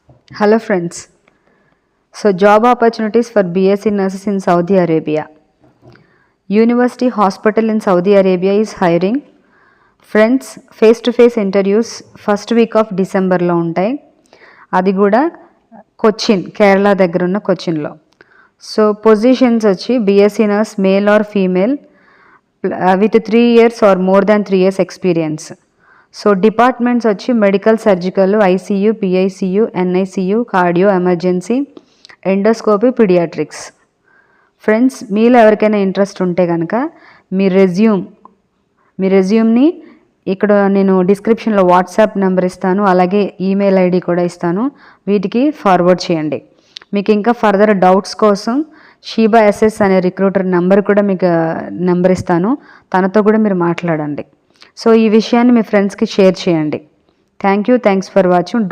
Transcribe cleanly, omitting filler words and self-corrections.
Hello friends. So job opportunities for BSc nurses in Saudi Arabia. University hospital in Saudi Arabia is hiring. Friends face to face interviews first week of డిసెంబర్లో ఉంటాయి. అది కూడా కొచ్చిన్, కేరళ దగ్గర ఉన్న కొచ్చిన్లో. So positions వచ్చి BSc nurse male or female with 3 years or more than 3 years experience. So departments వచ్చి medical, surgical, ICU, PICU, NICU, cardio, emergency, endoscopy, paediatrics. Friends మీలో ఎవరికైనా ఇంట్రెస్ట్ ఉంటే కనుక మీ రెజ్యూమ్ని ఇక్కడ నేను డిస్క్రిప్షన్లో వాట్సాప్ నెంబర్ ఇస్తాను, అలాగే ఈమెయిల్ ఐడి కూడా ఇస్తాను, వీటికి ఫార్వర్డ్ చేయండి. మీకు ఇంకా ఫర్దర్ డౌట్స్ కోసం షీబా ఎస్ఎస్ అనే రిక్రూటర్ నెంబర్ కూడా మీకు నెంబర్ ఇస్తాను, తనతో కూడా మీరు మాట్లాడండి. సో ఈ విషయాన్ని మీ ఫ్రెండ్స్కి షేర్ చేయండి. Thanks for watching.